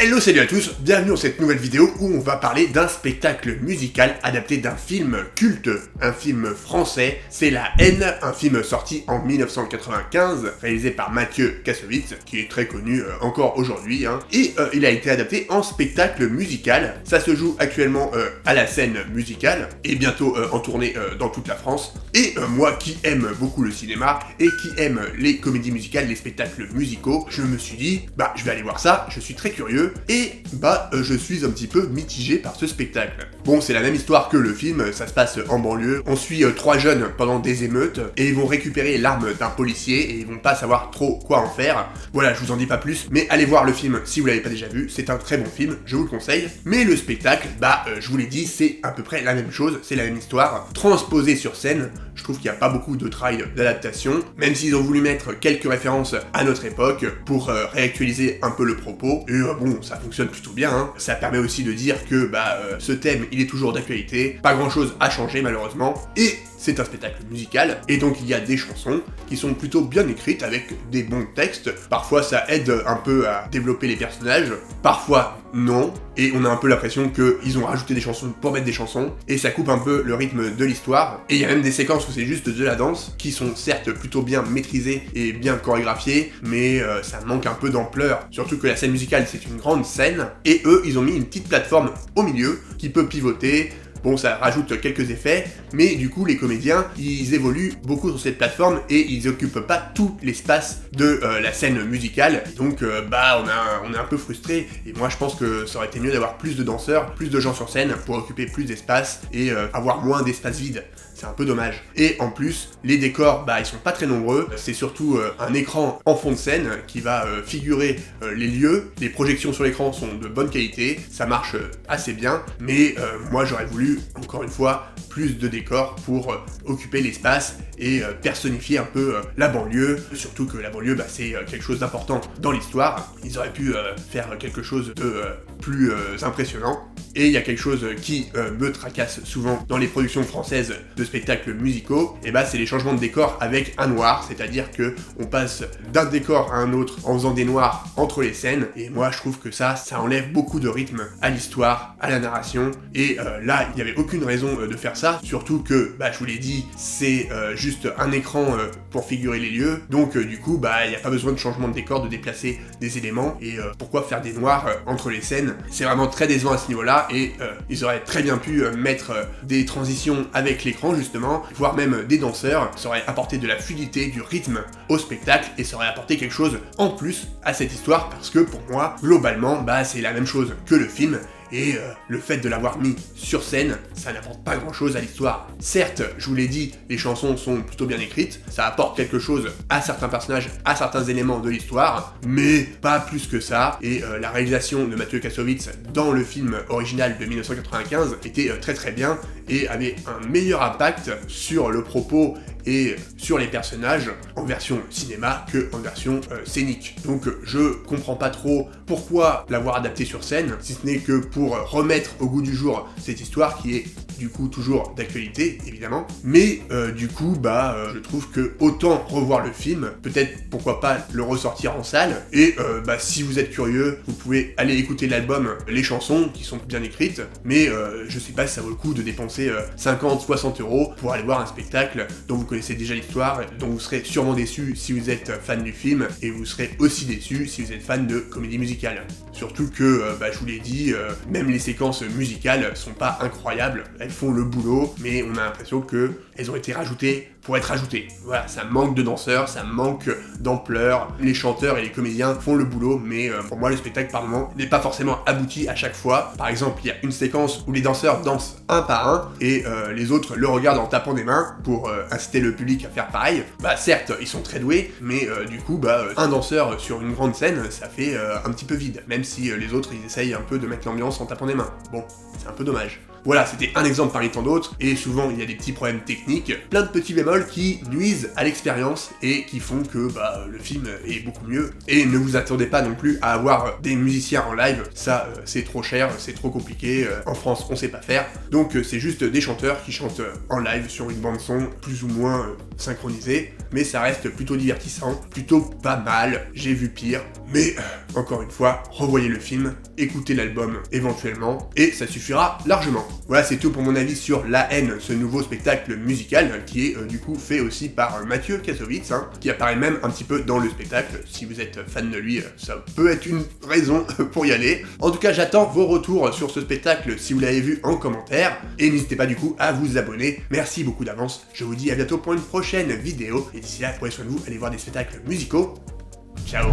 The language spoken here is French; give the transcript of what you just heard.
Hello, salut à tous, bienvenue dans cette nouvelle vidéo où on va parler d'un spectacle musical adapté d'un film culte, un film français, c'est La Haine, un film sorti en 1995, réalisé par Mathieu Kassovitz, qui est très connu encore aujourd'hui, et il a été adapté en spectacle musical. Ça se joue actuellement à la scène musicale, et bientôt en tournée dans toute la France. Et moi qui aime beaucoup le cinéma, et qui aime les comédies musicales, les spectacles musicaux, je me suis dit, je vais aller voir ça, je suis très curieux, et je suis un petit peu mitigé par ce spectacle. Bon, c'est la même histoire que le film, ça se passe en banlieue, on suit trois jeunes pendant des émeutes, et ils vont récupérer l'arme d'un policier, et ils vont pas savoir trop quoi en faire. Voilà, je vous en dis pas plus, mais allez voir le film si vous l'avez pas déjà vu, c'est un très bon film, je vous le conseille. Mais le spectacle, je vous l'ai dit, c'est à peu près la même chose, c'est la même histoire, transposée sur scène. Je trouve qu'il n'y a pas beaucoup de travail d'adaptation, même s'ils ont voulu mettre quelques références à notre époque pour réactualiser un peu le propos, et bon, ça fonctionne plutôt bien, Ça permet aussi de dire que ce thème, il est toujours d'actualité, pas grand chose à changer malheureusement, et c'est un spectacle musical, et donc il y a des chansons qui sont plutôt bien écrites avec des bons textes. Parfois ça aide un peu à développer les personnages, parfois non, et on a un peu l'impression qu'ils ont rajouté des chansons pour mettre des chansons, et ça coupe un peu le rythme de l'histoire. Et il y a même des séquences où c'est juste de la danse, qui sont certes plutôt bien maîtrisées et bien chorégraphiées, mais ça manque un peu d'ampleur. Surtout que la scène musicale c'est une grande scène, et eux ils ont mis une petite plateforme au milieu qui peut pivoter. Bon, ça rajoute quelques effets, mais du coup, les comédiens, ils évoluent beaucoup sur cette plateforme et ils occupent pas tout l'espace de la scène musicale. Donc, on est un peu frustré. Et moi, je pense que ça aurait été mieux d'avoir plus de danseurs, plus de gens sur scène pour occuper plus d'espace et avoir moins d'espace vide. C'est un peu dommage. Et en plus, les décors, ils sont pas très nombreux. C'est surtout un écran en fond de scène qui va figurer les lieux. Les projections sur l'écran sont de bonne qualité. Ça marche assez bien. Mais moi, j'aurais voulu, encore une fois, plus de décors pour occuper l'espace et personnifier un peu la banlieue. Surtout que la banlieue, c'est quelque chose d'important dans l'histoire. Ils auraient pu faire quelque chose de plus impressionnant. Et il y a quelque chose qui me tracasse souvent dans les productions françaises de spectacles musicaux, et c'est les changements de décor avec un noir, c'est-à-dire que on passe d'un décor à un autre en faisant des noirs entre les scènes, et moi je trouve que ça enlève beaucoup de rythme à l'histoire, à la narration, et là il n'y avait aucune raison de faire ça, surtout que, je vous l'ai dit, c'est juste un écran pour figurer les lieux, donc du coup, il n'y a pas besoin de changement de décor, de déplacer des éléments, et pourquoi faire des noirs entre les scènes? C'est vraiment très décevant à ce niveau-là, et ils auraient très bien pu mettre des transitions avec l'écran justement, voire même des danseurs. Ça aurait apporté de la fluidité, du rythme au spectacle, et ça aurait apporté quelque chose en plus à cette histoire, parce que pour moi, globalement, c'est la même chose que le film. Et le fait de l'avoir mis sur scène, ça n'apporte pas grand chose à l'histoire. Certes, je vous l'ai dit, les chansons sont plutôt bien écrites, ça apporte quelque chose à certains personnages, à certains éléments de l'histoire, mais pas plus que ça, et la réalisation de Mathieu Kassovitz dans le film original de 1995 était très très bien, et avait un meilleur impact sur le propos et sur les personnages en version cinéma que en version scénique. Donc je comprends pas trop pourquoi l'avoir adapté sur scène, si ce n'est que pour remettre au goût du jour cette histoire qui est du coup toujours d'actualité évidemment, mais du coup je trouve que autant revoir le film, peut-être pourquoi pas le ressortir en salle, et si vous êtes curieux, vous pouvez aller écouter l'album, les chansons qui sont bien écrites, mais je sais pas si ça vaut le coup de dépenser 50-60 € pour aller voir un spectacle dont vous connaissez déjà l'histoire, dont vous serez sûrement déçu si vous êtes fan du film, et vous serez aussi déçu si vous êtes fan de comédie musicale. Surtout que, je vous l'ai dit, même les séquences musicales sont pas incroyables, elles font le boulot, mais on a l'impression que elles ont été rajoutées pour être rajoutées. Voilà, ça manque de danseurs, ça manque d'ampleur, les chanteurs et les comédiens font le boulot, mais pour moi le spectacle par moment n'est pas forcément abouti à chaque fois. Par exemple, il y a une séquence où les danseurs dansent un par un, et les autres le regardent en tapant des mains pour inciter le public à faire pareil. Certes, ils sont très doués, mais du coup, un danseur sur une grande scène, ça fait un petit peu vide, même si les autres ils essayent un peu de mettre l'ambiance en tapant des mains. Bon, c'est un peu dommage. Voilà, c'était un exemple parmi tant d'autres, et souvent il y a des petits problèmes techniques, plein de petits bémols qui nuisent à l'expérience et qui font que le film est beaucoup mieux. Et ne vous attendez pas non plus à avoir des musiciens en live, ça c'est trop cher, c'est trop compliqué, en France on sait pas faire, donc c'est juste des chanteurs qui chantent en live sur une bande son plus ou moins synchronisée, mais ça reste plutôt divertissant, plutôt pas mal, j'ai vu pire, mais encore une fois, revoyez le film, écoutez l'album éventuellement, et ça suffira largement. Voilà, c'est tout pour mon avis sur La Haine, ce nouveau spectacle musical, qui est du coup fait aussi par Mathieu Kassovitz, qui apparaît même un petit peu dans le spectacle. Si vous êtes fan de lui, ça peut être une raison pour y aller. En tout cas, j'attends vos retours sur ce spectacle si vous l'avez vu en commentaire, et n'hésitez pas du coup à vous abonner. Merci beaucoup d'avance, je vous dis à bientôt pour une prochaine vidéo, et d'ici là, prenez soin de vous, allez voir des spectacles musicaux. Ciao.